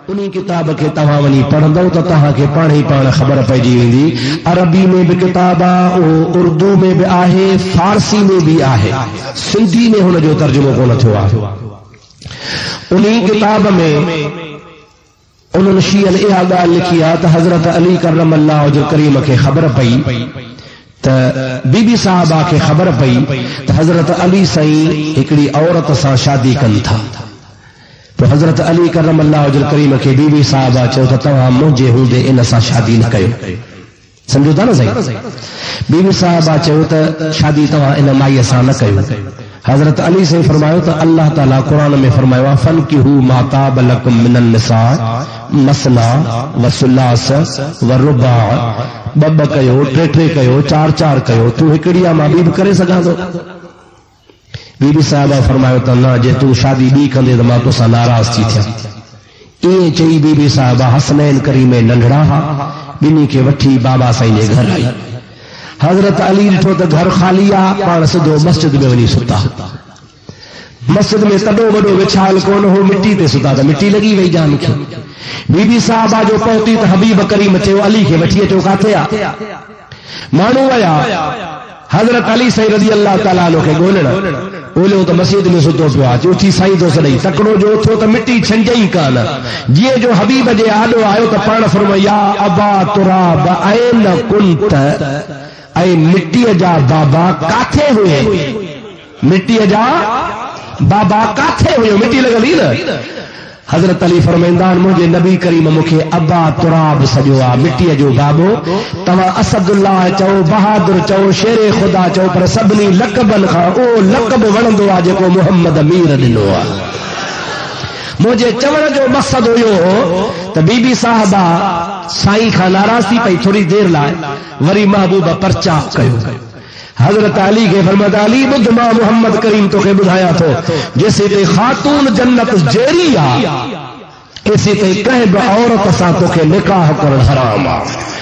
उन्हीं किताब के तव्हां वञी पढ़ंदो त तव्हांखे पाण ई पाण ख़बर पइजी वेंदी। अरबी में भी किताब आहे, उर्दू में भी आहे, फारसी में भी आहे, सिंधी में हुन जो तर्जुमो कोन थियो आहे। उन्हीं किताब में उन्हनि शीअनि इहा ॻाल्हि लिखी आहे त हज़रत अली करमल्लाह वजह करीम खे ख़बर पई त बीबी साहबा खे ख़बर पई त हज़रत अली साईं हिकिड़ी औरत सां शादी कनि था। तो हज़रत अली करमल्लाह वजह करीम खे बीबी साहबा चयो त तव्हां मुंहिंजे हूंदे इन सां शादी न कयो। समझो था न सही? बीबी साहबा चयो त शादी तव्हां इन माईअ सां न कयो। हज़रत अली से फरमायो तो अल्लाह ताला कुरान में फरमायो फनकिहू मा ताब लकुम मिनन निसा मसना व सुलास व रुबा, ॿ कयो, टे कयो, चार कयो, तू हिकिड़िया मां ॿी बि करे सघां थो। बीबी साहिबा फरमायो त न, जे तू शादी ॿी कंदे त मां तोसां नाराज़ थी थियां। ईअं चई बीबी साहिबा हसनैन करीम नंढड़ा हा, ॿिन्ही खे वठी बाबा साईं जे घर आई। हज़रत अली ॾिठो त घर ख़ाली आहे, पाण सिधो मस्जिद में वञी सुता। मस्जिद में तॾो वॾो विछाल कोन हो, मिट्टी ते सुता त मिट्टी लॻी वई जान खे। बीबी साहिबा जो पहुती त हबीब करीम चयो अली खे वठी अचो, काथे आहे? माण्हू विया हज़रत अली साईं रज़ी अल्लाह ताला अन्हु खे ॻोल्हण, ॻोल्हियो त मस्जिद में सुतो पियो आहे। उथी साईं तो सॾई, तकिड़ो जो उथो त मिट्टी छंजई कान। जीअं जो हबीब जे आॾो आयो त पाण फरमायो या अबा तुराब ऐन कुंत, ऐं मिट्टीअ जा बाबा काथे हुए? मिट्टीअ जा बाबा काथे हुयो? मिट्टी लॻल न। हज़रत अली फरमाईंदा मुंहिंजे नबी करीम मूंखे अबा तुराब सॼो आहे, मिट्टीअ जो बाबो। तव्हां असदुल्लाह चओ, बहादुर चओ, शेरे ख़ुदा चओ, पर सभिनी लक़बनि खां उहो लक़ब वणंदो आहे जेको मुहम्मद मीर ॾिनो आहे। मुझे चवण जो मक़सद हुयो त बीबी साहबा साईं खां नाराज़ थी पई। थोड़ी देर लाइ वरी महबूब परचा कयो। हज़रत अली खे फरमाया अली ॿुध, मां मोहम्मद करीम तोखे ॿुधायां थो, जेसीं ताईं ख़ातून जन्नत जेरी आहे एसीं ताईं कंहिं बि औरत सां तोखे निकाह करणु हराम आहे।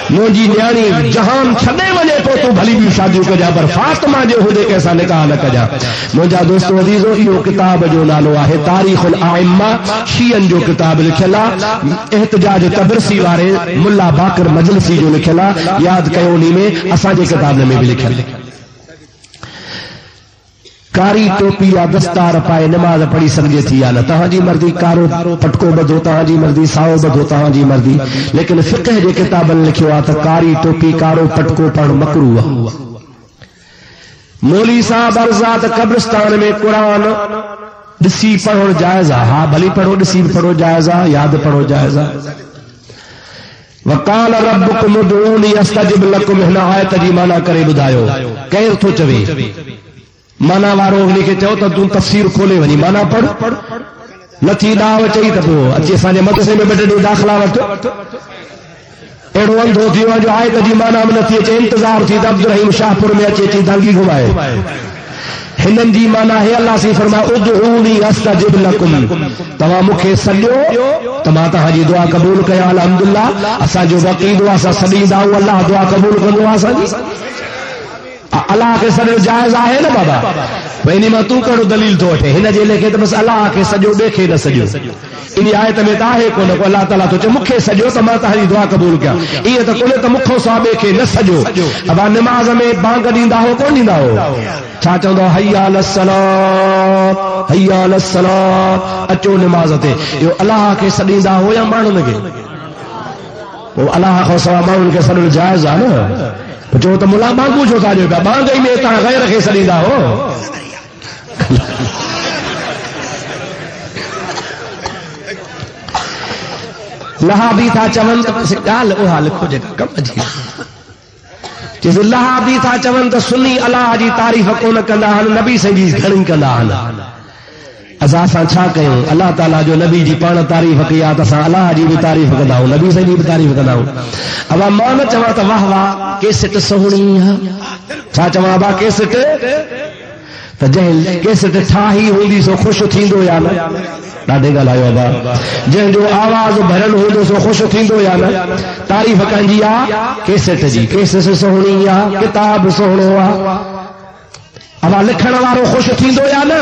मुंहिंजी न्याणी जहान छॾे वञे तो तूं भली ॿियूं शादियूं कजां, पर फातिमा जे हुदे कंहिंसां निकाह न कजां। मुंहिंजा दोस्तो अज़ीज़ो, इहो किताब जो नालो आहे तारीख़ुल आइम्मा, शीअनि जो किताब लिखियल आहे। एहतजाज तबरसी वारे मुल्ला बाकर मजलिसी जो लिखियल आहे, यादि कयो उन्ही में, असांजे किताब में भी लिखियल। कारी टोपी या दस्तार पाए नमाज पढ़ी सघे थी या न? तव्हांजी मर्ज़ी। कारो पटको ॿधो तव्हांजी मर्ज़ी, साओ ॿधो तव्हांजी मर्ज़ी। लेकिन फ़िक़ह जे किताबनि लिखियो आहे त कारी टोपी कारो पटको पढ़णु मकरूह आहे। मौली साहब अर्ज़ा त कब्रिस्तान में क़ुरान ॾिसी पढ़णु जाइज़ आहे। हा भली पढ़ो, ॾिसी पढ़ो जाइज़ आहे, यादि पढ़ो जाइज़ आहे। वक़ाल रब्बुकुम उदऊनी अस्तजिब लकुम, हिन आयत जी माना करे ॿुधायो। केरु थो चवे? माना वारो लिखे चओ त तूं तफ़सीर खोले वञी माना पढ़। नथी ॾाव चई त पोइ अची असांजे मदरसे में ॿ टे ॾींहं दाख़िला वठ। अहिड़ो अंधो थी वियो जो आयत जी माना में नथी अचे, इंतज़ार थी त अब्दुल शाहपुर में अचे अची दांगी घुमाए। हिननि जी माना हे अल्लाह से फरमाए उदऊनी अस्तजिब लकुम, तव्हां मूंखे सॾियो त मां तव्हांजी दुआ क़बूल कयां। अल्हम्दुलिल्लाह असांजो वक़ीदो आहे, असां सॾींदा आहियूं, अल्लाह दुआ क़बूल कंदो आहे असांजी। अल्लाह के सॼो जायज़ आहे न बाबा? भई इन मां तूं कहिड़ो दलील थो वठे? हिन जे लेखे त बसि अल्लाह खे सॼो, ॿिए खे न सॼो। इन आयत में त आहे कोन को अल्लाह ताला थो चए मूंखे सॼो त मां तव्हांजी दुआ क़बूल कयां। ईअं त कोन्हे त मूंखो सवा ॿिए खे न सॼो। अब निमाज़ में बांग ॾींदा हो कोन ॾींदा हो? छा चवंदा हय्या अलस्सलात, हय्या अलस्सलात, अचो निमाज़ ते। इहो अल्लाह खे सॾींदा हो या माण्हुनि खे? पोइ अल्लाह खां सवा माण्हुनि खे सॾणु जाइज़ आहे न। चओ त मुला बांगू छो था ॾियो पिया? बांग ई में तव्हां गैर खे सॾींदा हो। लहाबी था चवनि त ॻाल्हि उहा लिखो जेका कम जी। लहाबी था चवनि त सुन्नी अलाह जी तारीफ़ कोन कंदा आहिनि, नबी साईं जी घणी कंदा आहिनि। असां छा कयूं? अल्लाह ताला जो नबी जी पाण तारीफ़ कई आहे त असां अल्लाह जी बि तारीफ़ कंदा आहियूं, नबी साईं जी बि तारीफ़ कंदा आहियूं। अब मां न चवां त वाह वाह केसट सुहिणी आहे। छा चवां बा केसट? त जंहिं केसट ठाही हूंदी सो ख़ुशि थींदो या न? ॾाढे ॻाल्हायो बा। जंहिंजो आवाज़ भरियलु हूंदो सो ख़ुशि थींदो या न? तारीफ़ कंदी आहे केसट जी। केसट सुहिणी आहे, किताब सुहिणो आहे। अब लिखण वारो ख़ुशि थींदो या न?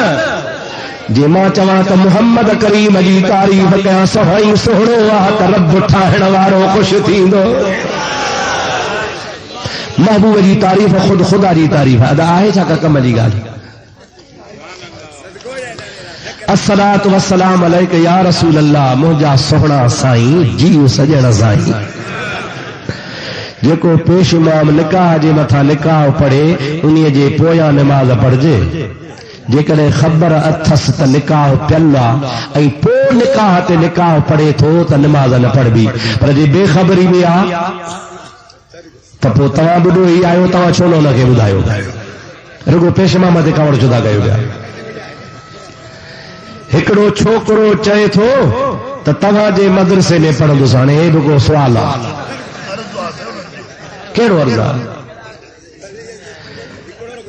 जे मां चवां त मुहम्मद करीम जी तारीफ़ कयां सभई सोहणो आहे त रब ठाहिण वारो ख़ुशि थींदो। महबूब जी तारीफ़ खुद खुदा जी तारीफ़ अदा आहे छा का कम जी ॻाल्हि। अस्सलातु वस्सलाम अलैका या रसूल अल्लाह, मुंहिंजा सोहणा साईं जीव सजण साईं। जेको पेश इमाम निकाह जे मथां निकाह पढ़े उन जे पोयां निमाज़ पढ़जे। जेकॾहिं ख़बर अथसि त निकाह पियल आहे ऐं पोइ निकाह ते निकाह पढ़े थो त निमाज़ न पढ़बी। पर जे बेख़बरी में आहे त पोइ तव्हां ॿुधो ई आहियो, तव्हां छो न हुनखे ॿुधायो? रुगो पेश इमाम ते कावड़ जुदा कयो पिया। हिकिड़ो छोकिरो चए थो त तव्हांजे मदरसे में पढ़ंदुसि। हाणे हे रुगो सुवाल आहे, कहिड़ो अर्ज़ु आहे?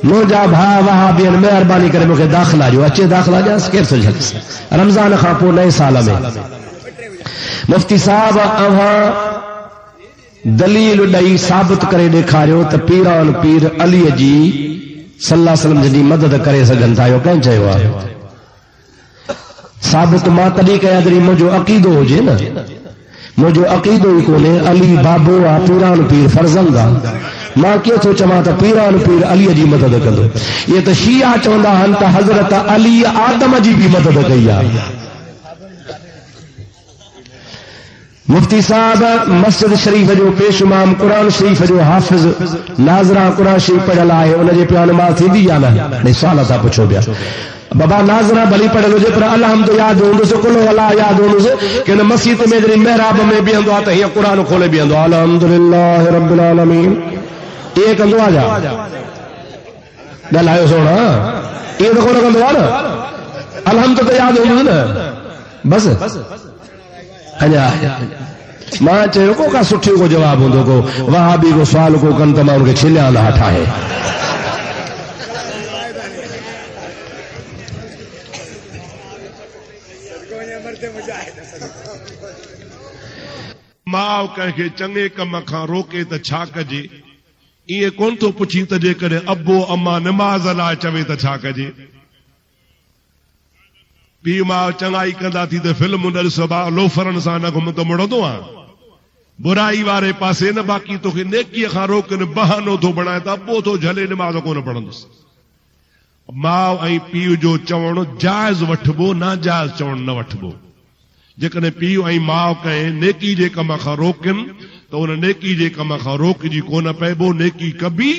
मुंहिंजा भाउ वहाबियन महिरबानी करे मूंखे दाख़िला ॾियो। अचे दाख़िला ॾियांसि, केरु सुझंदुसि? रमज़ान खां पोइ नए साल में मुफ्ती साहब अव्हां दलील ॾेई साबित करे ॾेखारियो त पीरान पीर अलीअ जी सल्लल्लाहु अलैहि वसल्लम जी मदद करे सघनि था। इहो कंहिं चयो आहे? साबित मां तॾहिं कयां जॾहिं मुंहिंजो अक़ीदो हुजे न। मुंहिंजो अक़ीदो ई कोन्हे। अली बाबो आहे, पीरान पीर फर्ज़ंद आहे। मां कीअं थो चवां त पीरान पीर अलीअ जी मदद कंदो? इहे त शिया चवंदा आहिनि त हज़रत अली आदम जी बि मदद कई आहे। मुफ्ती साहब मस्जिद शरीफ़ जो पेश इमाम, क़ुरान शरीफ़ जो हाफ़िज़, नाज़रा क़ुरान शरीफ़ पढ़ियल आहे, उनजे पिया नमाज़ थींदी या न? सवाल था पुछो पिया। बाबा नाज़रा भली पढ़ियल हुजे पर अलहम्द यादि हूंदुसि, कुल अला यादि हूंदुसि कि हिन मस्जिद में जॾहिं महराब में बीहंदो आहे त हीअं क़ुरान खोले बीहंदो आहे, अल्हम्दुलिल्लाह रब्बिल आलमीन। इहे कंदो आहे छा? ॻाल्हायो सोना, इहे त कोन कंदो आहे न। अलहम्द त यादि हूंदुसि न, बसि अञा मां चयो को का सुठी को जवाब हूंदो, को वहाबी को सुवाल को कनि त मां उनखे छिलिया न ठाहे। माउ कंहिंखे चङे कम खां रोके त छा कजे? इएं कोन थो पुछी त जेकॾहिं अबो अम्मा निमाज़ लाइ चवे त छा कजे? पीउ माउ चङाई कंदा थी त फिल्म ॾिसबा लोफरनि सां न घुम त मुड़ंदो आहे बुराई वारे पासे न। बाक़ी तोखे नेकीअ खां रोकनि बहानो थो बणाए त अबो थो झले निमाज़ कोन पढ़ंदुसि। माउ ऐं पीउ जो चवणु जाइज़ वठिबो, नाजाइज़ चवणु न वठिबो। जेकॾहिं पीउ ऐं माउ कंहिं नेकी जे कम खां रोकनि त उन नेकी जे कम खां रोकजी कोन पइबो। नेकी कबी।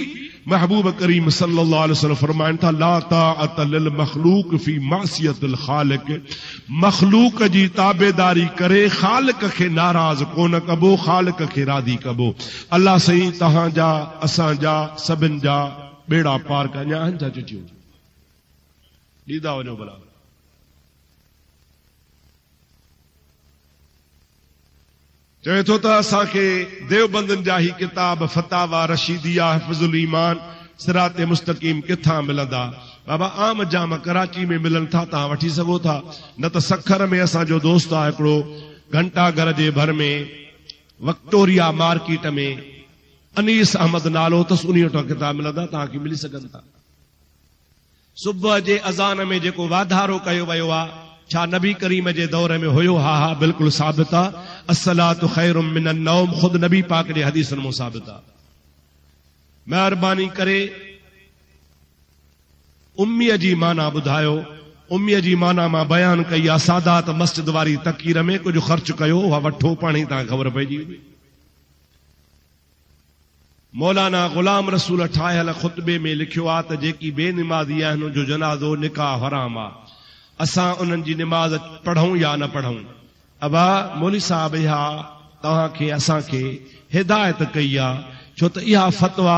महबूब करीम सल्लल्लाहु अलैहि वसल्लम फरमाइनि था, ला ताअत लिल मखलूक फी मासियतिल खालिक। मखलूक जी ताबेदारी करे खालिक खे नाराज़ कोन कबो, खालिक खे राज़ी कबो। अल्लाह सही तव्हांजा असांजा सभिनि जा बेड़ा पार कया आहिनि। छा चिठियूं ॾींदा वञो भला। चवे थो त असांखे देवबंदनि जा ही किताब फतावा रशीदिया हिफ़्ज़ुल ईमान सिरात मुस्तक़ीम किथां मिलंदा? बाबा आम जाम कराची में मिलनि था, तव्हां वठी सघो था। न त सखर में असांजो दोस्त आहे हिकिड़ो, घंटा घर जे भर में विक्टोरिया मार्केट में अनीस अहमद नालो अथसि, उन वटां किताब मिलंदा, तव्हांखे मिली सघनि था। सुबुह जे अज़ान में जेको वाधारो कयो वियो आहे, छा नबी करीम जे दौर में हुयो? हा हा बिल्कुलु साबित आहे। अस्सलातु खैरुम मिनन नौम, खुद नबी पाक जे हदीसनि में साबित आहे। महिरबानी करे उम्मीअ जी माना ॿुधायो। उम्मीअ जी माना मां बयान कई आहे। सादात मस्जिद वारी तकीर में कुझु ख़र्च कयो, उहा वठो, पाण ई तव्हांखे ख़बर पइजी वई। मौलाना गुलाम रसूल ठाहियल ख़ुतबे में लिखियो आहे त जेकी बेनिमाज़ी आहिनि उनजो जनाज़ो निकाह हराम आहे। असां उन्हनि जी निमाज़ पढ़ूं या न पढ़ूं? अबा मौली साहब इहा तव्हांखे असांखे हिदायत कई आहे, छो त इहा फतवा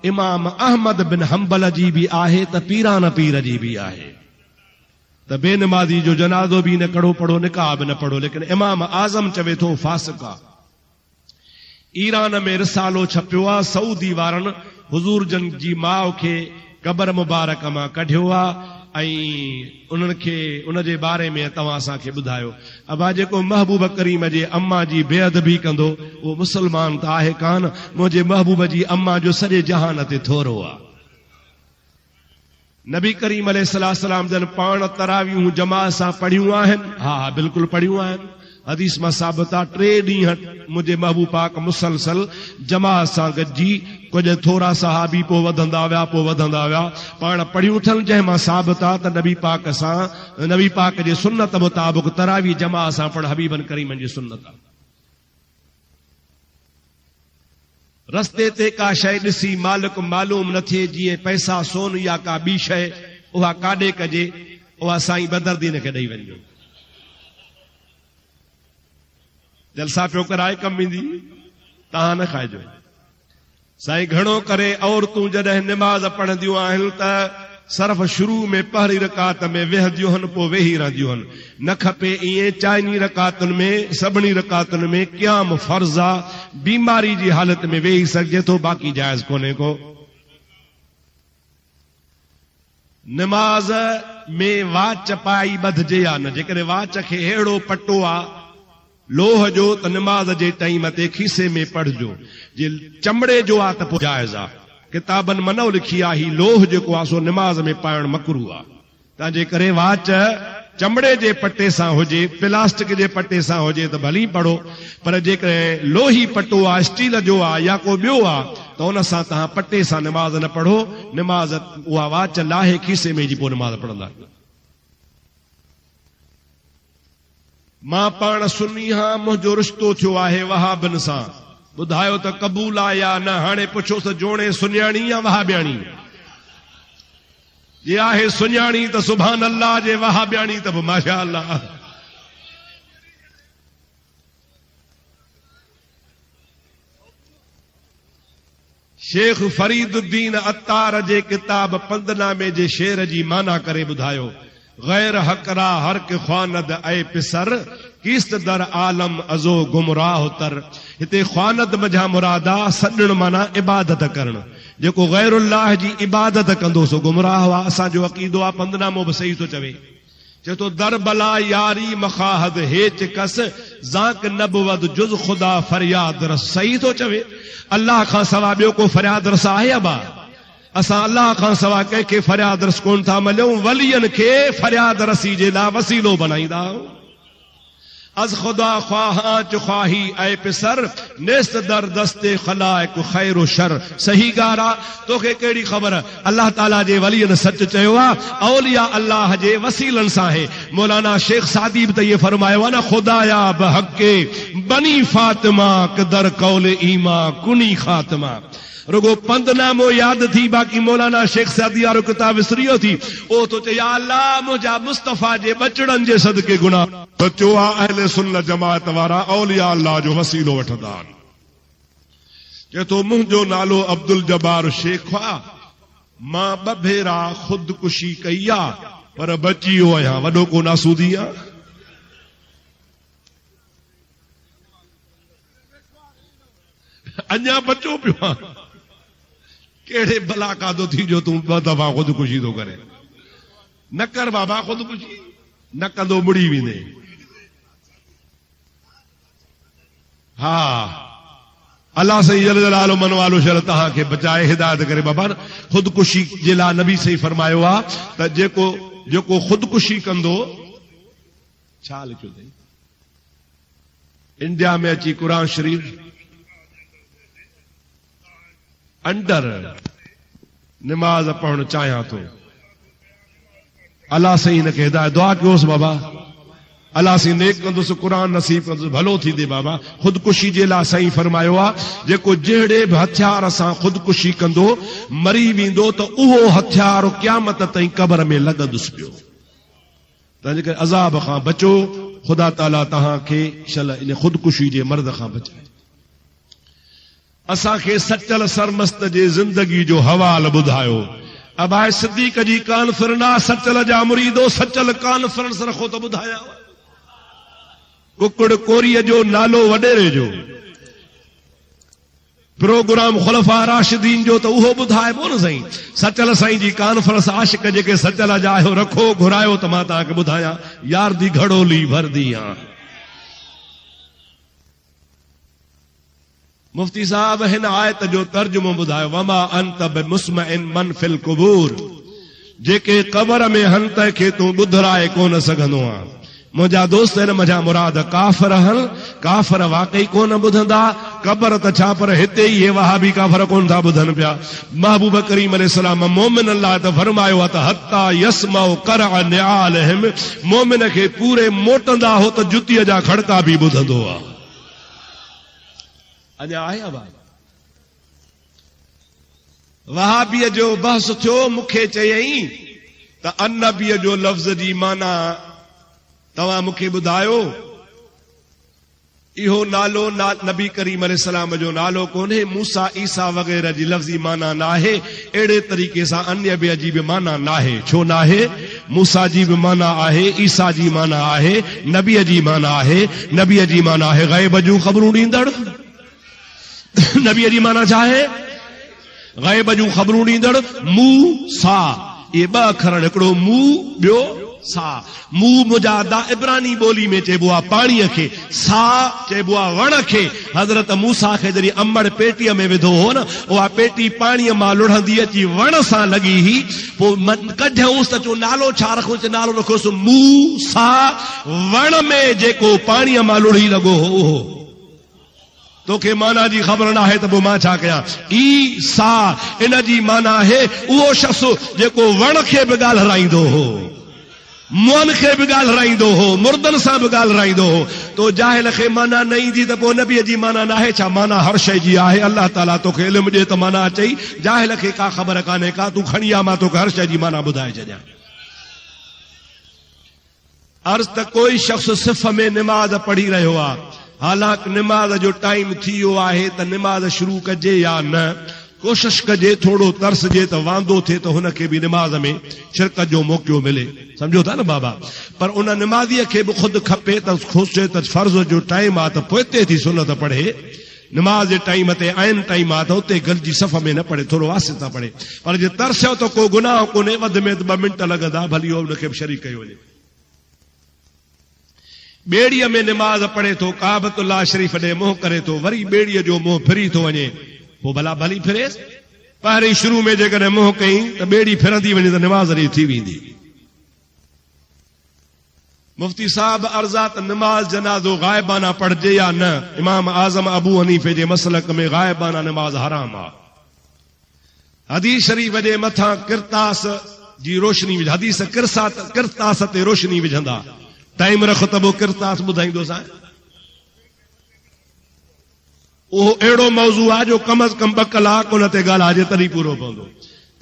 इमाम अहमद बिन हंबल जी बि आहे त पीरान पीर जी बि आहे त बेनिमाज़ी जो जनाज़ो बि न कढ़ो, पढ़ो, निकाह बि न पढ़ो। लेकिन इमाम आज़म चवे थो फासिक आहे। ईरान में रिसालो छपियो आहे, सऊदी वारनि हुज़ूर जन जी माउ खे क़बर मुबारक मां कढियो आहे ऐं उन्हनि खे उन जे बारे में तव्हां असांखे ॿुधायो। अबा जेको महबूब करीम जे अम्मा जी बेअदबी कंदो उहो मुस्लमान त आहे कान। मुंहिंजे महबूब जी अम्मा जो सॼे जहान ते थोरो आहे। नबी करीम अलैहिस्सलाम जन पाण तरावियूं जमात सां पढ़ियूं आहिनि? हा बिल्कुलु पढ़ियूं आहिनि। हदीस मां साबित आहे 3 ॾींहं मुंहिंजे महबूब पाक मुसलसल जमात सां गॾिजी, कुझु थोरा सहाबी पोइ वधंदा विया पाण पढ़ियूं अथनि, जंहिंमां साबित आहे त नबी पाक जे सुन्नत मुताबिक़ तरावी जमात सां पढ़ हबीबन करीमन जी सुन्नत आहे। रस्ते ते का शइ ॾिसी मालिक मालूम न थिए, जीअं पैसा सोन या का ॿी शइ, उहा काॾे कजे, उहा साईं बदरदीन खे ॾेई वञो। जलसा पियो कराए कम ईंदी, तव्हां न खाइजो। साईं घणो करे औरतूं जॾहिं निमाज़ पढ़ंदियूं आहिनि त सिर्फ़ शुरू में पहिरीं रकात में वेहंदियूं आहिनि, पोइ वेही रहंदियूं आहिनि। न खपे ईअं। चाइनी रकातुनि में, सभिनी रकातुनि में क़याम फर्ज़ आहे। बीमारी जी हालत में वेही सघिजे थो, बाक़ी जाइज़ कोन्हे को। निमाज़ में वाच पाई ॿधजे या न? जेकॾहिं वाच खे अहिड़ो पटो आहे लोह जो, त निमाज़ जे टाइम ते खीसे में पढ़जो। जे चमड़े जो आहे त पोइ जाइज़ आहे। किताबनि मनौ लिखी आहे ही लोह जेको आहे सो निमाज़ में पाइण मकरू आहे। तंहिंजे करे वाच चमड़े जे पटे सां हुजे, प्लास्टिक जे पटे सां हुजे त भली पढ़ो, पर जेकॾहिं लोही पटो आहे, स्टील जो आहे या को ॿियो आहे, त उन सां तव्हां पटे सां निमाज़ न पढ़ो। निमाज़ उहा वाच लाहे खीसे में जी पोइ निमाज़ पढ़ंदा। मां पाण सुन्नी हां, मुंहिंजो रिश्तो थियो आहे वहाबिन सां। ॿुधायो त क़बूल आहे या न? हाणे पुछो त जोणे सुञाणी या वहाबियाणी? जे आहे सुञाणी त सुभान अल्लाह, जे वहाबियाणी त माशा अल्लाह। शेख फरीदुद्दीन अत्तार जे किताब पंदनामे जे शेर जी माना करे ॿुधायो। गैर हकरा हर के ख्वानद ऐ पिसर, किस्त दर आलम अज़ो गुमराह तर। हिते ख्वानद मजा मुरादा सॾण माना इबादत करण। जेको गैरुल्लाह जी इबादत कंदो सो गुमराह आहे। असांजो अक़ीदो आहे, पंदनामो बि सही थो चवे। चए थो दर बला यारी मखाहद हेच कस, ज़ाक नबवद जुज़ खुदा फरियाद रस। सही थो चवे। अल्लाह खां सवा ॿियो को फरियाद रस आहे अबा? असां अल्लाह खां सवा कंहिंखे फरियाद रस कोन था मञूं। वलियन खे फरियाद रसी जे लाइ वसीलो बनाईंदा आहियूं। अज खुदा ख्वाहां च ख्वाही ऐ पिसर, नेस्त दर दस्ते खलाइक खैर शर। सही ॻाल्हि आहे। तोखे कहिड़ी ख़बर? अल्लाह ताला जे वलियन सच चयो आहे, औलिया अल्लाह जे वसीलनि सां आहे। मौलाना शेख सादी बि त इहे फरमायो आहे न, खुदाया बहक़े बनी फातिमा कदर कौल ईमा कुनी खातिमा। रुगो पंदनामो याद थी, बाक़ी मौलाना शेख सादी वारो किताब विसरियो थी। ओ तो चए या अल्लाह मुंहिंजा मुस्तफ़ा जे बचड़नि जे सदके गुनाह। बचो आहे अहले सुन्नत जमात वारा औलिया अल्लाह जो वसीलो वठंदा आहिनि। चए थो मुंहिंजो नालो अब्दुल जब्बार शेख आहे। मां 2 भेरा ख़ुदकुशी कई आहे, पर बची वियो आहियां। वॾो को नासूदी आहे। अञा बचो पियो आहे। कहिड़े भला कादो थी जो तूं 2 दफ़ा ख़ुदकुशी थो करे? न कर बाबा ख़ुदकुशी, न कंदो मुड़ी वेंदे। हा अल्लाह सही जल जलालो मन वालो शर तव्हांखे बचाए हिदायत करे। बाबा ख़ुदकुशी जे लाइ नबी सही फरमायो आहे त जेको ख़ुदकुशी कंदो, छा लिखियो अथई? इंडिया में अची क़ुरान शरीफ़ अंडर निमाज़ पढ़ण चाहियां थो। अल्लाह सही हिनखे हिदायत। दुआ कयोसि बाबा, अल्लाह सही नेक कंदुसि, क़ुरान नसीब कंदुसि, भलो थी दे बाबा। ख़ुदकुशी जे लाइ सही फरमायो आहे, जेको जहिड़े बि हथियार सां ख़ुदकुशी कंदो मरी वेंदो त उहो हथियार क़यामत ताईं क़बर में लॻंदुसि पियो। तंहिंजे करे अज़ाब खां बचो। ख़ुदा ताला तव्हांखे शल इन ख़ुदकुशी जे मर्द खां बचाए। असांखे सचल सरमस्त जे ज़िंदगी जो हवाल ॿुधायो। अबाए सिद्दीक़ जी कॉन्फ्रेंस सचल जा मुरीदो सचल कॉन्फ्रेंस रखो त ॿुधाया। कुकड़ कोरीअ जो नालो वॾेरे जो प्रोग्राम खुलफा राशिदीन जो त उहो ॿुधाइबो न साईं। सचल साईं जी कॉन्फ्रेंस आशिक जेके सचल जा आहियो रखो, घुरायो त मां तव्हांखे ॿुधायां। यार दी घड़ोली भरदी आहे। मुफ्ती साहब हिन आयत जो तर्जुमो ॿुधायो। वमा अंत बिमुस्मिन मन फिल कुबूर, जेके कबर में हंत खे तूं ॿुधराए कोन सघंदो आ। मुंहिंजा दोस्त आहिनि, मुंहिंजा मुराद काफ़िर हल, काफ़िर वाकई कोन ॿुधंदा, कबर त छा पर हिते ई हे वहाबी काफ़िर कोन था ॿुधनि पिया। महबूब करीम अलैहिस्सलाम मोमिननि लाइ त फरमायो आहे त हत्ता यस्माउ करअ निआलहिम, मोमिन खे पूरे मोटंदा हो त जुतीअ जा खड़का बि ॿुधंदो आहे। अञा आहे आवाज़? वहाबीअ जो बहस थियो, मूंखे चयई त अन्नबीअ जो लफ़्ज़ जी माना तव्हां मूंखे ॿुधायो, इहो नालो नबी करीम अलैहिस्सलाम जो नालो कोन्हे, मूसा ईसा वग़ैरह जी लफ़्ज़ी माना नाहे, अहिड़े तरीक़े सां अन्नबीअ जी बि माना नाहे। छो नाहे? मूसा जी बि माना आहे, ईसा जी माना आहे, नबीअ जी माना आहे। नबीअ जी माना आहे ग़ैब जूं ख़बरूं ॾींदड़। नबीअ जी माना छा आहे? ग़ैब जूं ख़बरूं ॾींदड़। मूसा, इहे ॿ अखर, हिकिड़ो मूं, ॿियो सा। मूं मुजादा इब्रानी ॿोली में चइबो आहे पाणीअ खे, सा चइबो आहे वण खे। हज़रत मूसा खे जॾहिं अमड़ पेटीअ में विधो हो न, उहा पेटी पाणीअ मां लुढ़ंदी अची वण सां लॻी हुई। पोइ कढियऊंसि त चयो नालो छा रखोसि? नालो रखोसि मूसा, वण में जेको पाणीअ मां लुढ़ी लॻो हो उहो। तोखे माना जी ख़बर न आहे त पोइ मां छा कयां? ईसा, इन जी माना आहे उहो शख़्स जेको वण खे बि ॻाल्हाईंदो हो, मुअन खे बि ॻाल्हाईंदो हो, मुर्दनि सां बि ॻाल्हाईंदो हो। तो जाहिल खे माना न ईंदी त पोइ नबीअ जी माना न आहे छा? माना हर शइ जी आहे। अल्लाह ताला तोखे इल्मु ॾे त माना अचई, जाहिल खे का ख़बर कान्हे का, तूं खणी आ, मां तोखे हर शइ जी माना ॿुधाए छॾियां। अर्ज़ त कोई शख़्स सिफ़ में निमाज़ पढ़ी रहियो आहे, हालांकि निमाज़ जो टाइम थी वियो आहे त निमाज़ शुरू कजे या न, कोशिश कजे थोड़ो तरसजे त वांदो थिए त हुनखे बि निमाज़ में शिरकत जो मौक़ो मिले। सम्झो था न बाबा? पर उन निमाज़ीअ खे बि ख़ुदि खपे त सोचे त फर्ज़ जो टाइम आहे त पोइते थी सुन्नत पढ़े, निमाज़ जे टाइम ते आइन टाइम आहे त उते गॾिजी सफ़ में न पढ़े, थोरो वास्ते सां पढ़े। पर जे तरसियो त को गुनाह कोन्हे, वधि में 2 मिंट लॻंदा, भली हुनखे बि शरीक कयो वञे। ॿेड़ीअ में निमाज़ पढ़े थो, काबतुल्लाह शरीफ़ ॾे मुंहुं करे थो, वरी ॿेड़ीअ जो मुंहुं फिरी थो वञे, पोइ भला भली फिरेसि। पहिरीं शुरू में जेकॾहिं मुंहुं कई त ॿेड़ी फिरंदी वञे त निमाज़ ॾे थी वेंदी। मुफ्ती साहब अर्ज़ा त निमाज़ जनाज़ो ग़ाइबाना पढ़जे या न? इमाम आज़म अबू हनीफ़े जे मसलक में ग़ाइबाना निमाज़ हराम आहे। हदीस शरीफ़ जे मथां किरतास जी रोशनी विझ, हदीस किरतास ते रोशनी विझंदा। टाइम रखो त पोइ किरतास ॿुधाईंदोसां। उहो अहिड़ो मौज़ू आहे जो कम अज़ कम 2 कलाक उन ते ॻाल्हाइजे तॾहिं पूरो पवंदो।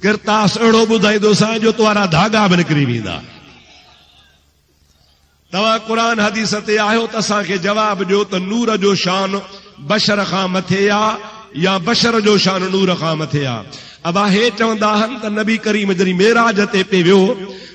किरतास अहिड़ो ॿुधाईंदोसां जो तुआरा धागा बि निकिरी वेंदा। तव्हां क़ुरान हदीस ते आहियो त असांखे जवाब ॾियो त नूर जो शान बशर खां मथे आहे या बशर जो शान नूर खां मथे आहे? अबा हे चवंदा आहिनि त नबी करीम जॾहिं मेराज ते पे वियो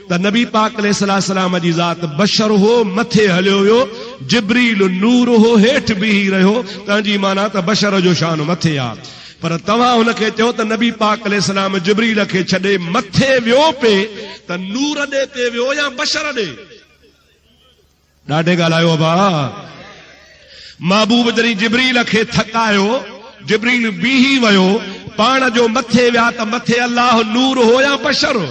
त नबी पाक अलैहिस्सलाम जी ज़ात बशर हो, मथे हलियो हुयो, जिब्रील नूर हो, हेठि बीही रहियो। तंहिंजी माना त बशर जो शान मथे आहे। पर तव्हां हुनखे चयो त नबी पाक अलैहिस्सलाम जिब्रील खे छॾे मथे वियो पे, त नूर ॾे ते वियो या बशर ॾे? ॾाढे ॻाल्हायो बा। महबूब जॾहिं जिब्रील खे थकायो, जिब्रील बीही वियो, पाण जो मथे विया त मथे अल्लाह नूर हो या बशर हो?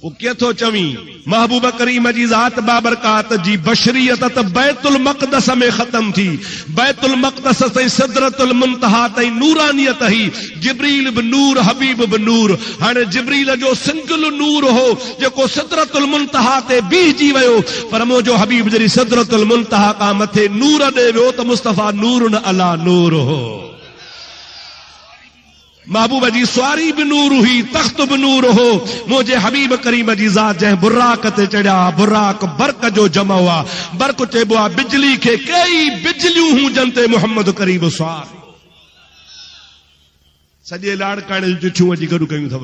वो केथो चवी? महबूब करीम जी ज़ात बाबरकात जी बशरियत त बैतुल मक़दस में ख़त्म थी। बैतुल मक़दस ताईं सिदरतुल मुंतहा ताईं नूरानियत ही। जिब्रील बि नूर, हबीब बि नूर। हाणे जिब्रील जो सिंगल नूर हो जेको सिदरतुल मुंतहा ते बीहजी वियो, पर मुंहिंजो हबीब जॾहिं सिदरतुल मुंतहा खां मथे नूर ॾे वियो त मुस्तफ़ा नूरुन अला नूर हो। महबूब जी सवारी भी नूर हुई, तख्त भी नूर हो। मुझे हबीब करीम जी ज़ात जंहिं बुर्राक ते चढ़िया, बुर्राक बर्क जो जमा हुआ। बर्क चइबो आहे बिजली खे, कई बिजलियूं हुजनि ते मोहम्मद करीम सवार। सॼे लाड़काणे जूं चिठियूं अची गॾु कयूं अथव।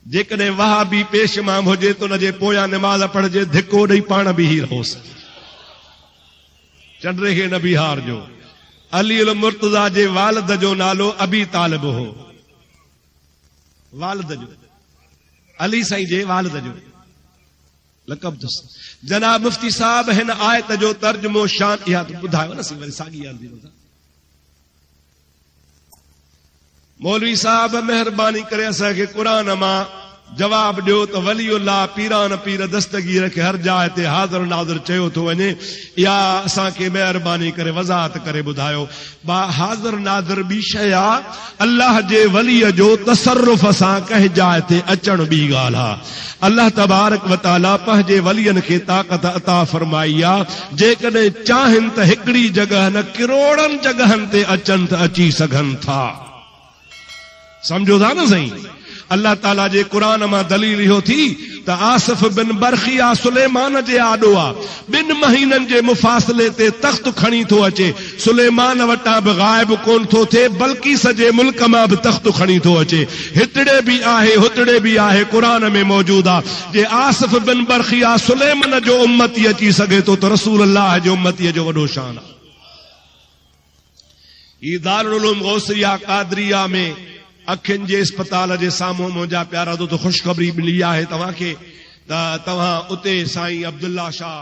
जेकॾहिं वहाबी पेश इमाम हुजे त हुनजे पोयां निमाज़ पढ़जे, धिको ॾेई पाण बीही रहोसि, चंड्रे खे न बीहारजो। अली अल मुर्तज़ा जे वालिद जो नालो अबी तालिब हो। वालिद जो, अली साईं जे वालिद जो लक़ब अथसि। जनाब मुफ्ती साहब हिन आयत जो तर्जुमो शान, इहा ॿुधायो न सी, वरी साॻी यादि मौलवी साहब मेहरबानी करे असांखे क़ुरान मां जवाब ॾियो त वलीउल्लाह पीरान पीर दस्तगीर खे हर जाइ ते हाज़िर नाज़िर चयो थो वञे या असांखे महिरबानी करे वज़ाहत करे ॿुधायो। हाज़िर नाज़िर ॿी शइ आहे, अल्लाह जे वलीअ जो तसर्रुफ़ सां कंहिं जाइ ते अचण ॿी ॻाल्हि आहे। अल्लाह तबारक व तआला पंहिंजे वलियनि खे ताक़त अता फरमाई आहे, जेकॾहिं चाहिनि त हिकिड़ी जॻह न किरोड़नि जॻहनि ते अचनि त अची सघनि था। सम्झो था न सही? अल्लाह ताला जे क़ुरान मां दलील इहो थी त आसिफ बिन बरखिया सुलेमान जे आॾो आहे, 2 महीननि जे मुफ़ासिले ते तख़्त खणी थो अचे। सुलेमान वटां बि ग़ाइब कोन थो थिए, बल्कि सॼे मुल्क मां बि तख़्त खणी थो अचे। हितड़े बि आहे हुतड़े बि आहे, क़ुरान में मौजूद आहे। जे आसिफ बिन बरखिया सुलेमान जो उम्मती अची सघे थो त रसूल अल्लाह जो उम्मतीअ जो वॾो शान आहे। ही दारुल उलूम गौसिया कादरिया में अखियुनि जे अस्पताल जे साम्हूं मुंहिंजा प्यारा दोस्त ख़ुशख़बरी मिली आहे तव्हांखे त तव्हां उते साईं अब्दुल्ला शाह